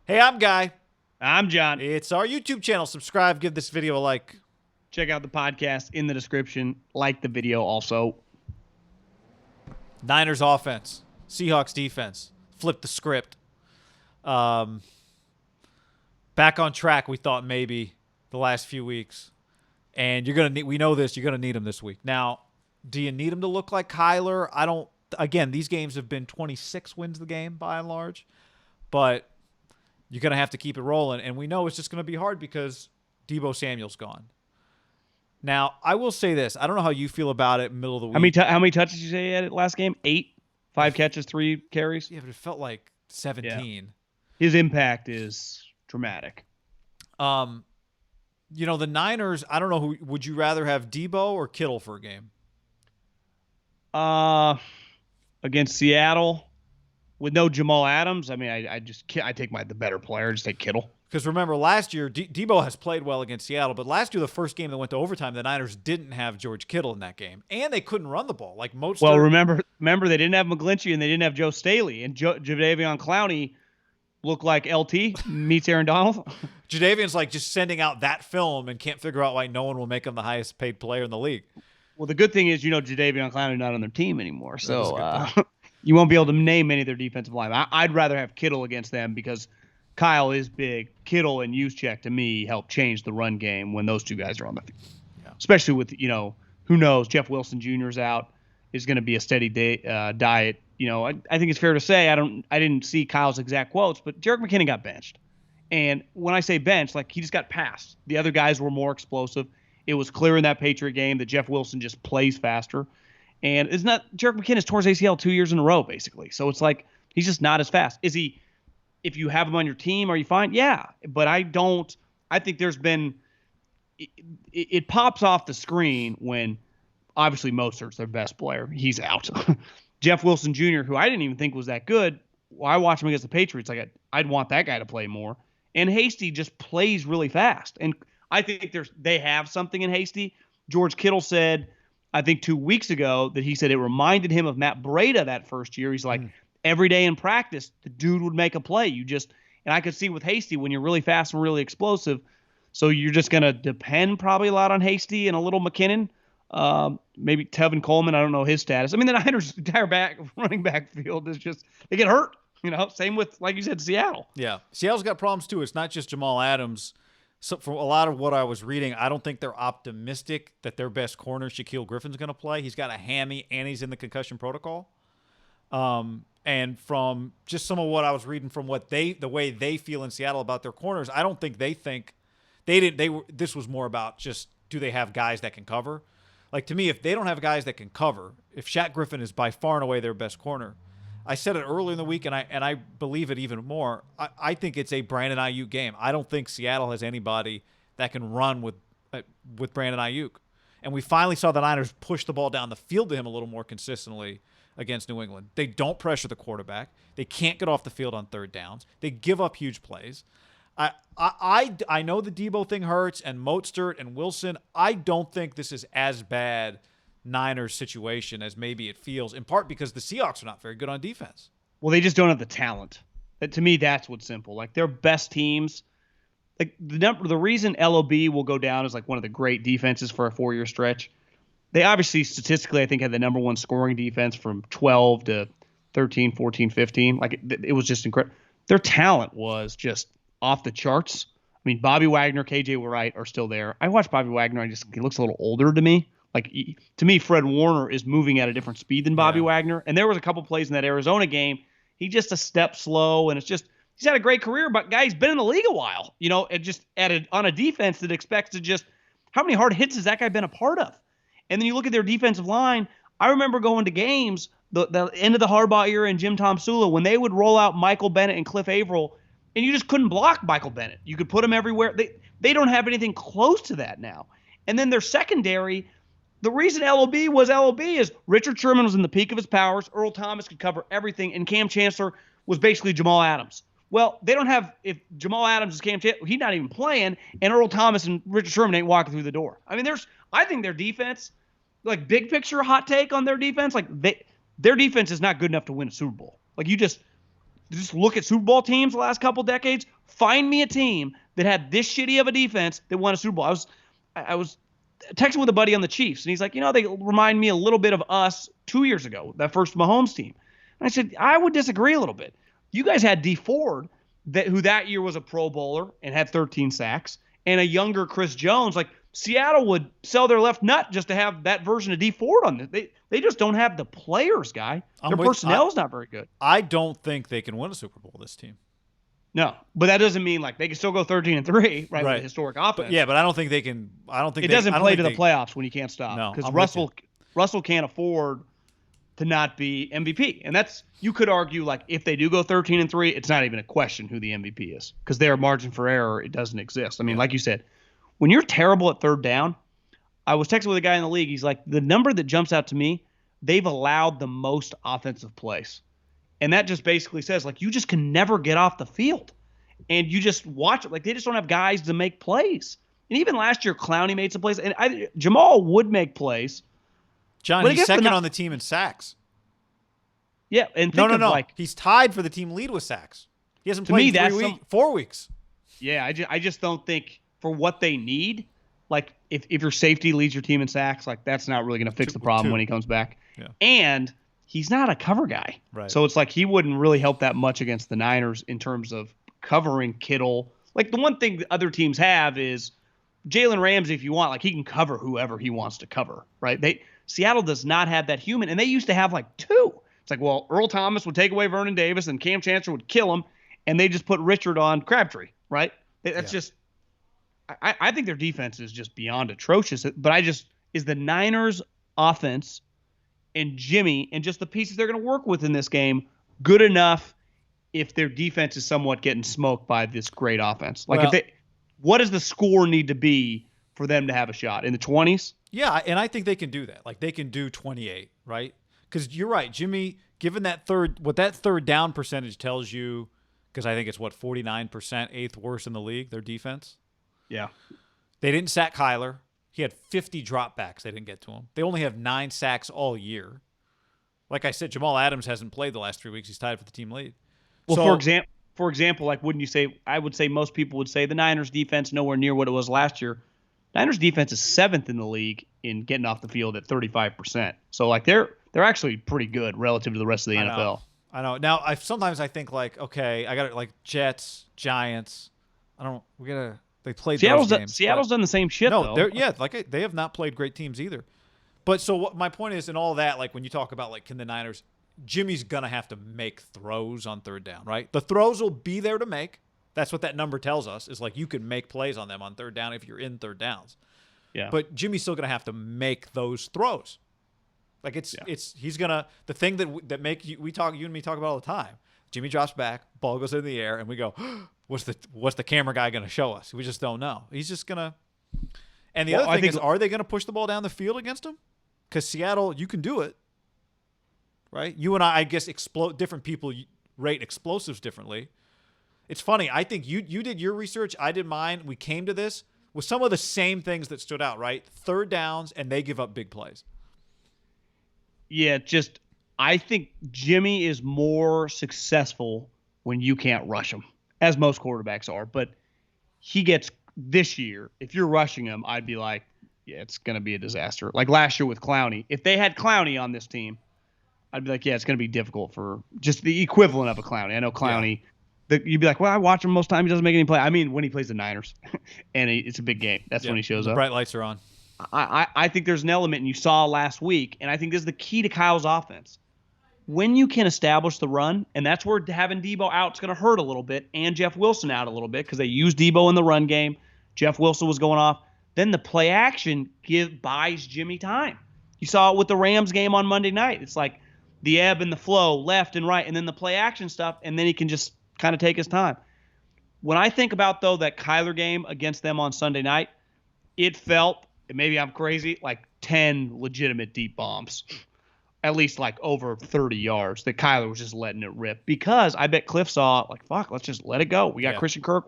Hey, I'm Guy. I'm John. It's our YouTube channel. Subscribe, give this video a like. Check out the podcast in the description. Like the video also. Niners offense, Seahawks defense. Flip the script. Um, Back on track, we thought maybe the last few weeks. And you're gonna need, we know this, you're gonna need him this week. Now, do you need him to look like Kyler? I don't. Again, these games have been 26 wins the game by and large, but you're gonna have to keep it rolling. And we know it's just gonna be hard because Deebo Samuel's gone. Now, I will say this. I don't know how you feel about it middle of the week. How many touches did you say he had last game? 8? 5 catches, 3 carries? Yeah, but it felt like 17. Yeah. His impact is dramatic. The Niners, I don't know who would you rather have, Deebo or Kittle for a game? Against Seattle with no Jamal Adams, I mean, I take the better player, just take Kittle. Because remember, last year, Deebo has played well against Seattle, but last year, the first game that went to overtime, the Niners didn't have George Kittle in that game, and they couldn't run the ball. Like most. Well, remember they didn't have McGlinchey and they didn't have Joe Staley, and Jadeveon Clowney looked like LT meets Aaron Donald. Jadeveon's like just sending out that film and can't figure out why no one will make him the highest paid player in the league. Well, the good thing is, Jadeveon Clowney not on their team anymore, so you won't be able to name any of their defensive line. I'd rather have Kittle against them because Kyle is big. Kittle and Juszczyk, to me, help change the run game when those two guys are on the field. Yeah. Especially with, who knows, Jeff Wilson Jr.'s out, is going to be a steady diet. I think it's fair to say I didn't see Kyle's exact quotes, but Jerick McKinnon got benched. And when I say benched, like he just got passed. The other guys were more explosive. It was clear in that Patriot game that Jeff Wilson just plays faster. And it's not Jerick McKinnon's tore his ACL 2 years in a row, basically. So it's like he's just not as fast. Is he? If you have him on your team, are you fine? Yeah, but I don't. I think there's been it pops off the screen when obviously Mostert's their best player. He's out. Jeff Wilson Jr., who I didn't even think was that good. Well, I watched him against the Patriots. Like I'd want that guy to play more. And Hasty just plays really fast. And I think they have something in Hasty. George Kittle said, I think 2 weeks ago, that he said it reminded him of Matt Breida that first year. He's like, every day in practice, the dude would make a play. And I could see with Hasty when you're really fast and really explosive. So you're just going to depend probably a lot on Hasty and a little McKinnon. Maybe Tevin Coleman. I don't know his status. I mean, the Niners' entire running back field is just, they get hurt. Same with, like you said, Seattle. Yeah. Seattle's got problems too. It's not just Jamal Adams. So from a lot of what I was reading, I don't think they're optimistic that their best corner, Shaquille Griffin's going to play. He's got a hammy and he's in the concussion protocol. And from just some of what I was reading from the way they feel in Seattle about their corners, I don't think this was more about just, do they have guys that can cover? Like, to me, if they don't have guys that can cover, if Shaq Griffin is by far and away their best corner, I said it earlier in the week, and I believe it even more. I think it's a Brandon Ayuk game. I don't think Seattle has anybody that can run with Brandon Ayuk. And we finally saw the Niners push the ball down the field to him a little more consistently against New England. They don't pressure the quarterback. They can't get off the field on third downs. They give up huge plays. I know the Deebo thing hurts, and Mostert and Wilson. I don't think this is as bad Niners situation as maybe it feels, in part because the Seahawks are not very good on defense. Well, they just don't have the talent. To me, that's what's simple. Like, their best teams, like the reason LOB will go down as like one of the great defenses for a 4-year stretch. They obviously statistically, I think, had the number one scoring defense from 12 to 13, 14, 15. Like it was just incredible. Their talent was just off the charts. I mean, Bobby Wagner, KJ Wright are still there. I watched Bobby Wagner. He looks a little older to me. Like, to me, Fred Warner is moving at a different speed than Bobby Wagner. And there was a couple plays in that Arizona game. He just a step slow, and he's had a great career, but guy's been in the league a while, and just on a defense that expects to just, how many hard hits has that guy been a part of? And then you look at their defensive line. I remember going to games, the end of the Harbaugh era and Jim Tomsula, when they would roll out Michael Bennett and Cliff Averill, and you just couldn't block Michael Bennett. You could put him everywhere. They don't have anything close to that now. And then their secondary, the reason LOB was LOB is Richard Sherman was in the peak of his powers. Earl Thomas could cover everything, and Cam Chancellor was basically Jamal Adams. Well, they don't have, if Jamal Adams is Cam Chancellor, he's not even playing, and Earl Thomas and Richard Sherman ain't walking through the door. I mean, I think their defense, like big picture hot take on their defense, like their defense is not good enough to win a Super Bowl. Like just look at Super Bowl teams the last couple decades. Find me a team that had this shitty of a defense that won a Super Bowl. I was texting with a buddy on the Chiefs, and he's like, they remind me a little bit of us 2 years ago, that first Mahomes team. And I said, I would disagree a little bit. You guys had Dee Ford, who that year was a Pro Bowler and had 13 sacks, and a younger Chris Jones. Like, Seattle would sell their left nut just to have that version of Dee Ford on it. They just don't have the players, guy. Their personnel is not very good. I don't think they can win a Super Bowl, this team. No, but that doesn't mean like they can still go 13-3, right? With a historic offense. But I don't think they can. I don't think it doesn't play to the playoffs when you can't stop. No, because Russell can't afford to not be MVP, and that's, you could argue, like, if they do go 13-3, it's not even a question who the MVP is, because their margin for error, it doesn't exist. I mean, like you said, when you're terrible at third down, I was texting with a guy in the league. He's like, the number that jumps out to me, they've allowed the most offensive plays. And that just basically says, like, you just can never get off the field. And you just watch it. Like, they just don't have guys to make plays. And even last year, Clowney made some plays. And Jamal would make plays. John, he's second on the team in sacks. Yeah, and no. Like, he's tied for the team lead with sacks. He hasn't played 4 weeks. Yeah, I just don't think, for what they need, like, if your safety leads your team in sacks, like, that's not really going to fix the problem when he comes back. Yeah. And he's not a cover guy. Right. So it's like he wouldn't really help that much against the Niners in terms of covering Kittle. Like, the one thing that other teams have is Jalen Ramsey, if you want, like, he can cover whoever he wants to cover, right? Seattle does not have that human, and they used to have like two. It's like, well, Earl Thomas would take away Vernon Davis and Cam Chancellor would kill him, and they just put Richard on Crabtree, right? That's just – I think their defense is just beyond atrocious. But is the Niners' offense and Jimmy and just the pieces they're going to work with in this game good enough if their defense is somewhat getting smoked by this great offense? Like, what does the score need to be for them to have a shot? In the 20s? Yeah, and I think they can do that. Like, they can do 28, right? Because you're right, Jimmy, given what that third down percentage tells you, because I think it's, 49%, eighth worst in the league, their defense? Yeah. They didn't sack Kyler. He had 50 dropbacks. They didn't get to him. They only have 9 sacks all year. Like I said, Jamal Adams hasn't played the last 3 weeks. He's tied for the team lead. Well, for example, like, wouldn't you say, I would say most people would say the Niners defense nowhere near what it was last year. Niners defense is 7th in the league in getting off the field at 35%. So, like, they're actually pretty good relative to the rest of the NFL. I know. Now, sometimes I think, like, okay, I got it, like, Jets, Giants. They played those games. Seattle's done the same shit, though. They have not played great teams either. But so what my point is, in all that, like, when you talk about, like, can the Niners, Jimmy's going to have to make throws on third down, right? The throws will be there to make. That's what that number tells us, is like you can make plays on them on third down if you're in third downs. Yeah. But Jimmy's still going to have to make those throws. Like, he's going to, the thing that you and me talk about all the time, Jimmy drops back, ball goes in the air, and we go, what's the camera guy going to show us? We just don't know. He's just going to, and the other thing is, are they going to push the ball down the field against him? Because Seattle, you can do it, right? You and I guess, different people rate explosives differently. It's funny. I think you did your research. I did mine. We came to this with some of the same things that stood out, right? Third downs, and they give up big plays. Yeah, I think Jimmy is more successful when you can't rush him, as most quarterbacks are. But he gets, this year, if you're rushing him, I'd be like, yeah, it's going to be a disaster. Like last year with Clowney. If they had Clowney on this team, I'd be like, yeah, it's going to be difficult for just the equivalent of a Clowney. I know Clowney. Yeah. You'd be like, well, I watch him most time. He doesn't make any play. I mean, when he plays the Niners, and it's a big game. That's when he shows up. Bright lights are on. I think there's an element, and you saw last week, and I think this is the key to Kyle's offense. When you can establish the run, and that's where having Debo out is going to hurt a little bit, and Jeff Wilson out a little bit, because they used Debo in the run game. Jeff Wilson was going off. Then the play action buys Jimmy time. You saw it with the Rams game on Monday night. It's like the ebb and the flow, left and right, and then the play action stuff, and then he can just kind of take his time. When I think about, though, that Kyler game against them on Sunday night, it felt, and maybe I'm crazy, like 10 legitimate deep bombs, at least like over 30 yards, that Kyler was just letting it rip. Because I bet Cliff saw, like, fuck, let's just let it go. We got Christian Kirk.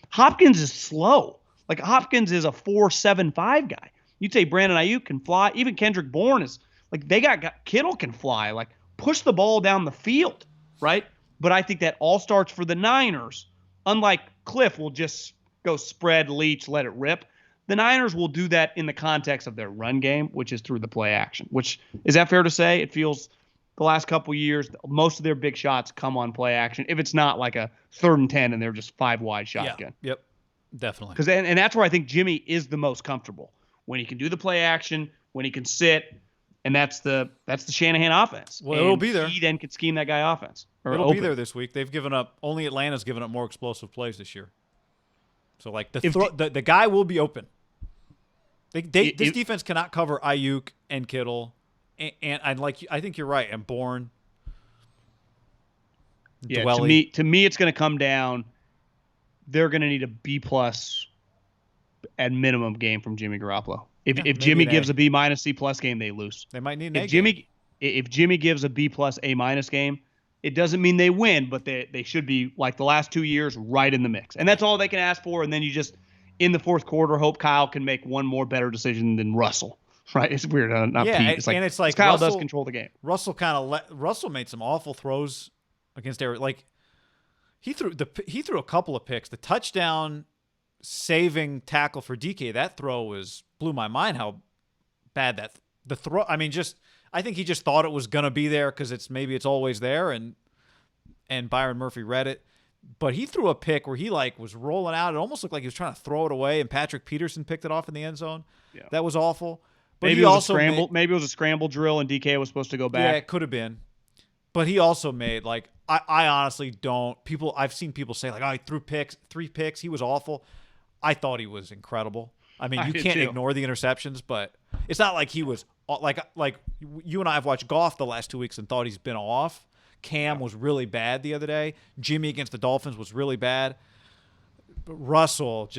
Hopkins is slow. Like, Hopkins is a 4.75 guy. You'd say Brandon Ayuk can fly. Even Kendrick Bourne is, like, they got Kittle can fly. Like, push the ball down the field, right? But I think that all starts for the Niners. Unlike Cliff will just go spread, leech, let it rip. The Niners will do that in the context of their run game, which is through the play action. Which, is that fair to say? It feels the last couple of years, most of their big shots come on play action. If it's not like a 3rd and 10 and they're just 5 wide shotgun. Yeah. Yep. Definitely. Because and that's where I think Jimmy is the most comfortable, when he can do the play action, when he can sit, and that's the Shanahan offense. Well, and it'll be there. He then can scheme that guy offense. It'll be there this week. They've given up, only Atlanta's given up more explosive plays this year. So like the guy will be open. This defense cannot cover Ayuk and Kittle, and I think you're right. And Bourne. Yeah, Dwelly. to me, it's going to come down. They're going to need a B+ at minimum game from Jimmy Garoppolo. If Jimmy gives a B- C+ game, they lose. They might need an A game. If Jimmy gives a B+ A- game, it doesn't mean they win, but they should be, like the last 2 years, right in the mix. And that's all they can ask for. And then you just, in the fourth quarter, hope Kyle can make one more better decision than Russell. Right? It's weird. Not Pete. It's like Kyle does control the game. Russell made some awful throws against Eric. Like he threw a couple of picks. The touchdown saving tackle for DK, that throw blew my mind how bad the throw. I mean, I think he just thought it was gonna be there because maybe it's always there, and Byron Murphy read it. But he threw a pick where he was rolling out. It almost looked like he was trying to throw it away, and Patrick Peterson picked it off in the end zone. Yeah. That was awful. But maybe it was a scramble drill, and DK was supposed to go back. Yeah, it could have been. But he also made I honestly don't. I've seen people say he threw 3 picks. He was awful. I thought he was incredible. I mean, you can't ignore the interceptions, but it's not like he was like you and I have watched Goff the last 2 weeks and thought he's been off. Cam was really bad the other day. Jimmy against the Dolphins was really bad. But Russell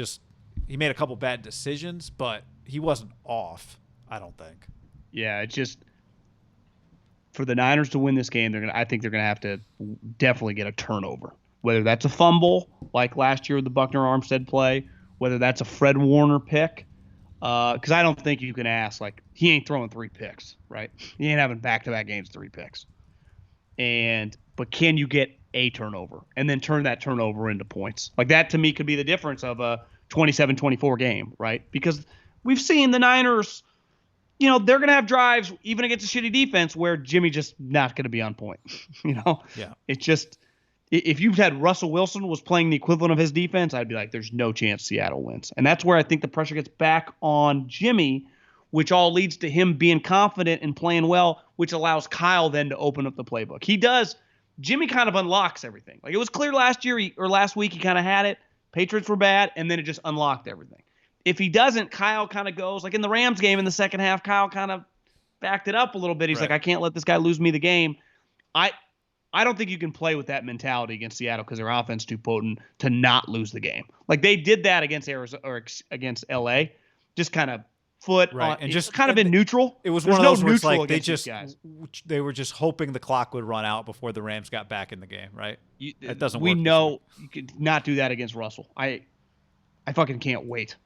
he made a couple bad decisions, but he wasn't off, I don't think. Yeah, it's just for the Niners to win this game, I think they're gonna have to definitely get a turnover. Whether that's a fumble like last year with the Buckner Armstead play, whether that's a Fred Warner pick, because I don't think you can ask he ain't throwing 3 picks, right? He ain't having back-to-back games 3 picks. But can you get a turnover and then turn that turnover into points? That to me could be the difference of a 27-24 game, right? Because we've seen the Niners, they're going to have drives even against a shitty defense where Jimmy just not going to be on point. Yeah. It's just, if you've had Russell Wilson was playing the equivalent of his defense, I'd be like, there's no chance Seattle wins. And that's where I think the pressure gets back on Jimmy, which all leads to him being confident and playing well, which allows Kyle then to open up the playbook. Jimmy kind of unlocks everything. It was clear last week he kind of had it. Patriots were bad, and then it just unlocked everything. If he doesn't, Kyle kind of goes, in the Rams game in the second half, Kyle kind of backed it up a little bit. He's I can't let this guy lose me the game. I don't think you can play with that mentality against Seattle because their offense is too potent to not lose the game. They did that against Arizona or against LA, just kind of foot on, and just kind of in neutral. It was one of those where they were just hoping the clock would run out before the Rams got back in the game, right? That doesn't work. We know you could not do that against Russell. I fucking can't wait